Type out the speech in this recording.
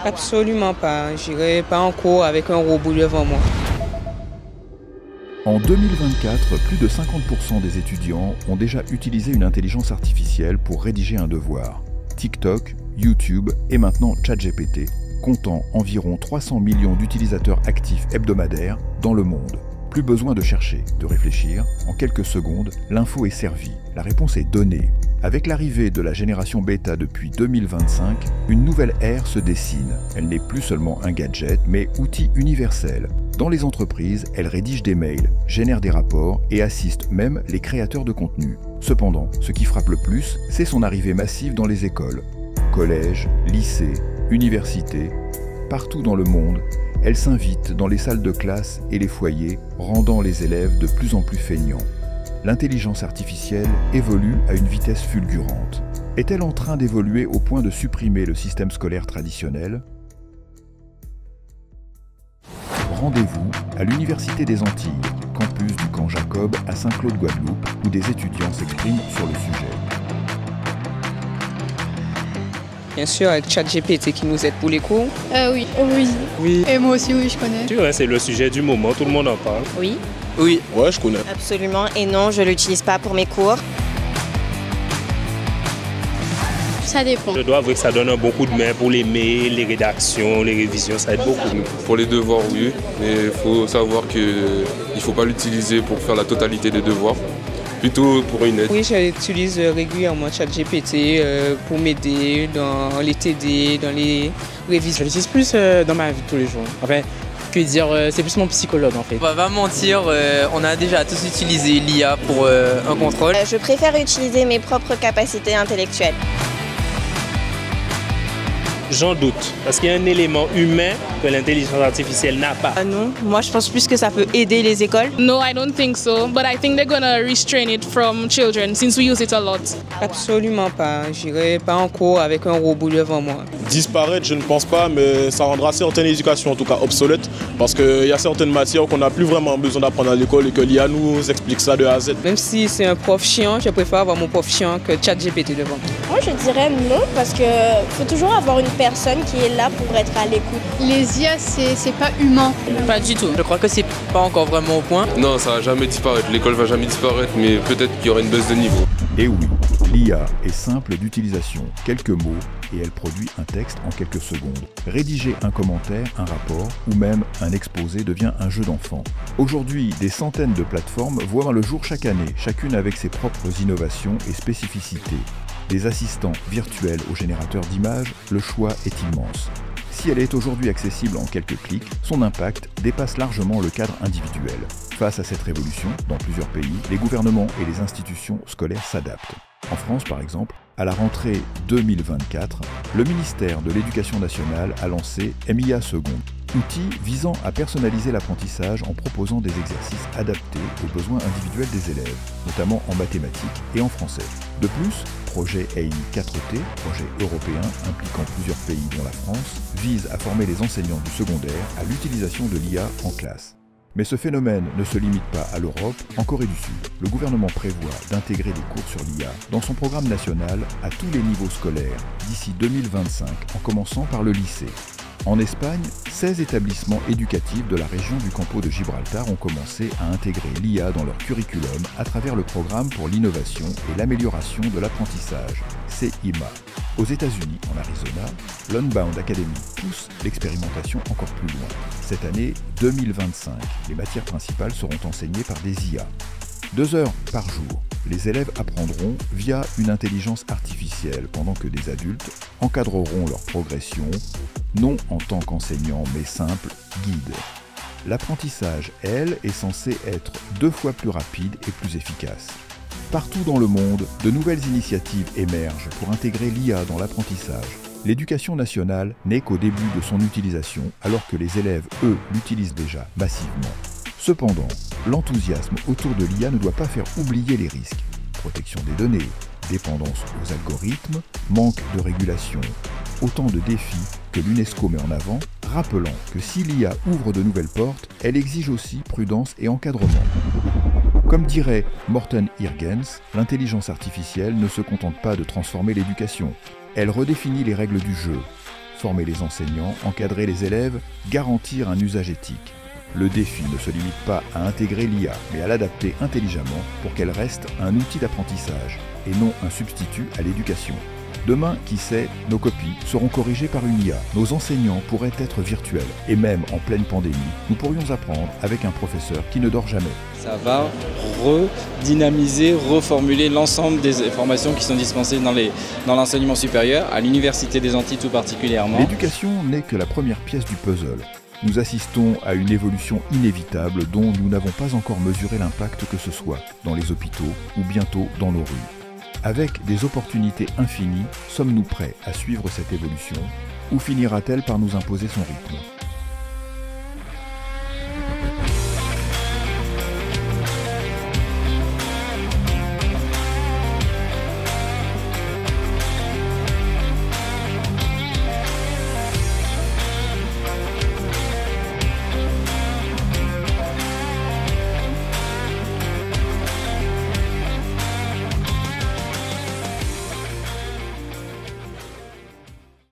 Absolument pas. J'irai pas en cours avec un robot devant moi. En 2024, plus de 50% des étudiants ont déjà utilisé une intelligence artificielle pour rédiger un devoir. TikTok, YouTube et maintenant ChatGPT, comptant environ 300 millions d'utilisateurs actifs hebdomadaires dans le monde. Plus besoin de chercher, de réfléchir. En quelques secondes, l'info est servie. La réponse est donnée. Avec l'arrivée de la génération bêta depuis 2025, une nouvelle ère se dessine. Elle n'est plus seulement un gadget, mais outil universel. Dans les entreprises, elle rédige des mails, génère des rapports et assiste même les créateurs de contenu. Cependant, ce qui frappe le plus, c'est son arrivée massive dans les écoles. Collèges, lycées, universités, partout dans le monde, elle s'invite dans les salles de classe et les foyers, rendant les élèves de plus en plus feignants. L'intelligence artificielle évolue à une vitesse fulgurante. Est-elle en train d'évoluer au point de supprimer le système scolaire traditionnel ? Rendez-vous à l'Université des Antilles, campus du camp Jacob à Saint-Claude-Guadeloupe, où des étudiants s'expriment sur le sujet. Bien sûr, avec ChatGPT qui nous aide pour les cours. Oui. Oui. Et moi aussi, oui, je connais. Tu vois, c'est le sujet du moment, tout le monde en parle. Oui. Oui. Ouais, je connais. Absolument. Et non, je ne l'utilise pas pour mes cours. Ça dépend. Je dois avouer que ça donne un bon coup de main pour les mails, les rédactions, les révisions, ça aide beaucoup. Pour les devoirs, oui, mais il faut savoir qu'il ne faut pas l'utiliser pour faire la totalité des devoirs. Plutôt pour une aide. Oui, j'utilise régulièrement ChatGPT pour m'aider dans les TD, dans les révisions. Je l'utilise plus dans ma vie de tous les jours. Enfin, que dire, c'est plus mon psychologue en fait. On va pas mentir, on a déjà tous utilisé l'IA pour un contrôle. Je préfère utiliser mes propres capacités intellectuelles. J'en doute, parce qu'il y a un élément humain que l'intelligence artificielle n'a pas. Non, moi je pense plus que ça peut aider les écoles. No, I don't think so, but I think they're gonna restrain it from children since we use it a lot. Absolument pas. J'irai pas en cours avec un robot devant moi. Disparaître, je ne pense pas, mais ça rendra certaines éducations en tout cas obsolètes, parce qu'il y a certaines matières qu'on n'a plus vraiment besoin d'apprendre à l'école et que l'IA nous explique ça de A à Z. Même si c'est un prof chiant, je préfère avoir mon prof chiant que ChatGPT devant. Moi je dirais non, parce qu'il faut toujours avoir une personne qui est là pour être à l'écoute. Les IA, c'est pas humain. Pas du tout. Je crois que c'est pas encore vraiment au point. Non, ça va jamais disparaître. L'école va jamais disparaître, mais peut-être qu'il y aura une baisse de niveau. Et oui, l'IA est simple d'utilisation. Quelques mots et elle produit un texte en quelques secondes. Rédiger un commentaire, un rapport ou même un exposé devient un jeu d'enfant. Aujourd'hui, des centaines de plateformes voient le jour chaque année, chacune avec ses propres innovations et spécificités. Des assistants virtuels aux générateurs d'images, le choix est immense. Si elle est aujourd'hui accessible en quelques clics, son impact dépasse largement le cadre individuel. Face à cette révolution, dans plusieurs pays, les gouvernements et les institutions scolaires s'adaptent. En France, par exemple, à la rentrée 2024, le ministère de l'Éducation nationale a lancé MIA Second, outil visant à personnaliser l'apprentissage en proposant des exercices adaptés aux besoins individuels des élèves, notamment en mathématiques et en français. De plus, projet AI 4T, projet européen impliquant plusieurs pays dont la France, vise à former les enseignants du secondaire à l'utilisation de l'IA en classe. Mais ce phénomène ne se limite pas à l'Europe. En Corée du Sud, le gouvernement prévoit d'intégrer des cours sur l'IA dans son programme national à tous les niveaux scolaires d'ici 2025, en commençant par le lycée. En Espagne, 16 établissements éducatifs de la région du Campo de Gibraltar ont commencé à intégrer l'IA dans leur curriculum à travers le programme pour l'innovation et l'amélioration de l'apprentissage, CIMA. Aux États-Unis, en Arizona, l'Unbound Academy pousse l'expérimentation encore plus loin. Cette année 2025, les matières principales seront enseignées par des IA. 2 heures par jour, les élèves apprendront via une intelligence artificielle pendant que des adultes encadreront leur progression, non en tant qu'enseignants mais simple guide. L'apprentissage, elle, est censé être 2 fois plus rapide et plus efficace. Partout dans le monde, de nouvelles initiatives émergent pour intégrer l'IA dans l'apprentissage. L'éducation nationale n'est qu'au début de son utilisation, alors que les élèves, eux, l'utilisent déjà massivement. Cependant, l'enthousiasme autour de l'IA ne doit pas faire oublier les risques. Protection des données, dépendance aux algorithmes, manque de régulation. Autant de défis que l'UNESCO met en avant, rappelant que si l'IA ouvre de nouvelles portes, elle exige aussi prudence et encadrement. Comme dirait Morten Irgens, l'intelligence artificielle ne se contente pas de transformer l'éducation. Elle redéfinit les règles du jeu. former les enseignants, encadrer les élèves, garantir un usage éthique. Le défi ne se limite pas à intégrer l'IA, mais à l'adapter intelligemment pour qu'elle reste un outil d'apprentissage et non un substitut à l'éducation. Demain, qui sait, nos copies seront corrigées par une IA. Nos enseignants pourraient être virtuels. Et même en pleine pandémie, nous pourrions apprendre avec un professeur qui ne dort jamais. Ça va redynamiser, reformuler l'ensemble des formations qui sont dispensées dans l'enseignement supérieur, à l'Université des Antilles tout particulièrement. L'éducation n'est que la première pièce du puzzle. Nous assistons à une évolution inévitable dont nous n'avons pas encore mesuré l'impact que ce soit dans les hôpitaux ou bientôt dans nos rues. Avec des opportunités infinies, sommes-nous prêts à suivre cette évolution ou finira-t-elle par nous imposer son rythme ?